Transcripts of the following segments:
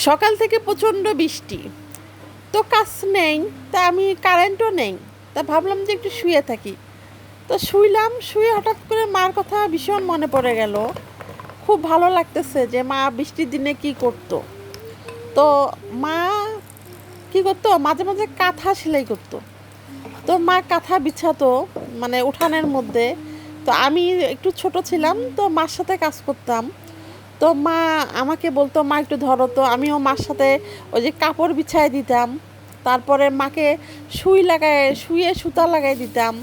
সকাল থেকে প্রচণ্ড বৃষ্টি, তো কাজ নেই, তা আমি কারেন্টও নেই, তা ভাবলাম যে একটু শুয়ে থাকি। তো শুইলাম, শুয়ে হঠাৎ করে মার কথা ভীষণ মনে পড়ে গেল। খুব ভালো লাগতেছে যে মা বৃষ্টির দিনে কি করতো। তো মা কি করতো, মাঝে মাঝে কাঁথা সেলাই করতো। তো মা কাঁথা বিছাতো মানে উঠানের মধ্যে। তো আমি একটু ছোট ছিলাম, তো মার সাথে কাজ করতাম। তো মা আমাকে বলতো, মা একটু ধরো, তো আমিও মার সাথে ওই যে কাপড় বিছায় দিতাম। তারপরে মাকে শুয়ে সুতা লাগাই দিতাম।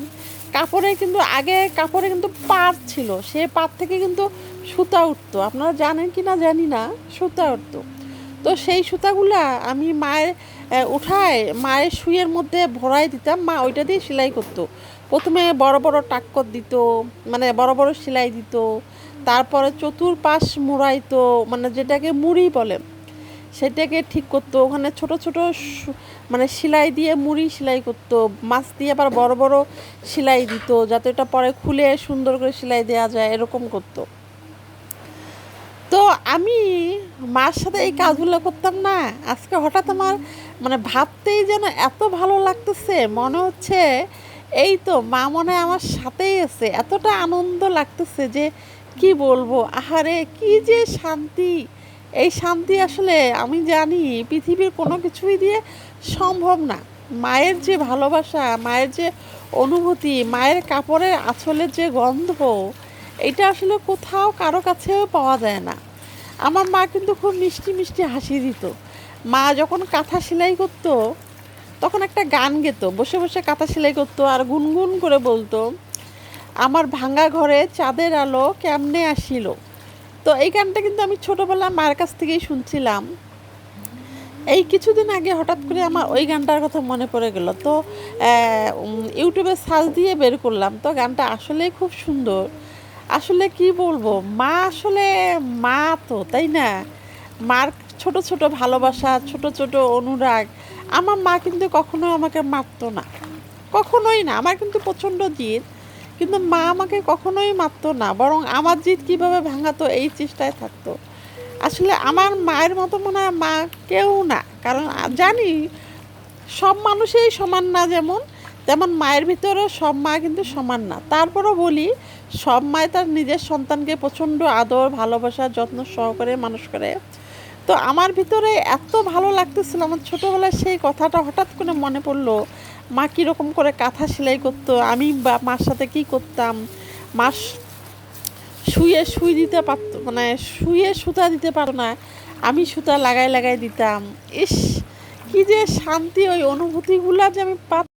কাপড়ে কিন্তু আগে কাপড়ে কিন্তু পাড় ছিল, সে পাড় থেকে কিন্তু সুতা উঠতো, আপনারা জানেন কি না জানি না, সুতা উঠতো। তো সেই সুতাগুলা আমি মায়ের উঠায় মায়ের শুয়ের মধ্যে ভরাই দিতাম, মা ওইটা দিয়ে সেলাই করতো। প্রথমে বড় বড় টাক্কর দিত, মানে বড় বড় সেলাই দিত। তারপরে চতুর্পাশ মুড়াইতো, মানে যেটাকে মুড়ি বলে, সেটাকে ঠিক করতো। ওখানে ছোট ছোট মানে সেলাই দিয়ে মুড়ি সেলাই করতো, মাছ দিয়ে আবার বড় বড় সেলাই দিত, যাতে এটা পরে খুলে সুন্দর করে সেলাই দেওয়া যায়, এরকম করতো। তো আমি মার সাথে এই কাজগুলো করতাম না, আজকে হঠাৎ আমার মানে ভাবতেই যেন এত ভালো লাগতেছে, মনে হচ্ছে এই তো মা মনে হয় আমার সাথেই আছে, এতটা আনন্দ লাগতেছে যে কি বলবো। আহারে কি যে শান্তি! এই শান্তি আসলে আমি জানি পৃথিবীর কোনো কিছুই দিয়ে সম্ভব না। মায়ের যে ভালোবাসা, মায়ের যে অনুভূতি, মায়ের কাপড়ের আঁচলের যে গন্ধ, এটা আসলে কোথাও কারো কাছেও পাওয়া যায় না। আমার মা কিন্তু খুব মিষ্টি মিষ্টি হাসি দিত। মা যখন কাঁথা সেলাই করতো, তখন একটা গান গেত, বসে বসে কাঁথা সেলাই করতো আর গুনগুন করে বলতো, আমার ভাঙা ঘরে চাঁদের আলো কেমনে আসিল। তো এই গানটা কিন্তু আমি ছোটোবেলা মায়ের কাছ থেকেই শুনছিলাম। এই কিছুদিন আগে হঠাৎ করে আমার ওই গানটার কথা মনে পড়ে গেল। তো ইউটিউবে সার্চ দিয়ে বের করলাম, তো গানটা আসলেই খুব সুন্দর। আসলে কি বলবো, মা আসলে মা, তো তাই না? মার ছোট ছোট ভালোবাসা, ছোট ছোট অনুরাগ। আমার মা কিন্তু কখনোই আমাকে মারতো না, কখনোই না। আমার কিন্তু প্রচণ্ড জিদ, কিন্তু মা আমাকে কখনোই মারতো না, বরং আমার জিদ কীভাবে ভাঙাতো এই চেষ্টায় থাকতো। আসলে আমার মায়ের মতো মনে হয় মা কেউ না, কারণ জানি সব মানুষই সমান না, যেমন তেমন মায়ের ভিতরেও সব মা কিন্তু সমান না। তারপরও বলি, সব মায় তার নিজের সন্তানকে প্রচণ্ড আদর ভালোবাসা যত্ন সহকারে মানুষ করে। তো আমার ভিতরে এত ভালো লাগতেছিল, আমার ছোটোবেলায় সেই কথাটা হঠাৎ করে মনে পড়লো। মা কীরকম করে কাঁথা সেলাই করতো, আমি বা মার সাথে কী করতাম। মা শুয়ে দিতে পারতো, মানে শুয়ে সুতা দিতে পারতো না, আমি সুতা লাগাই লাগাই দিতাম। ইস, কি যে শান্তি! ওই অনুভূতিগুলো যে আমি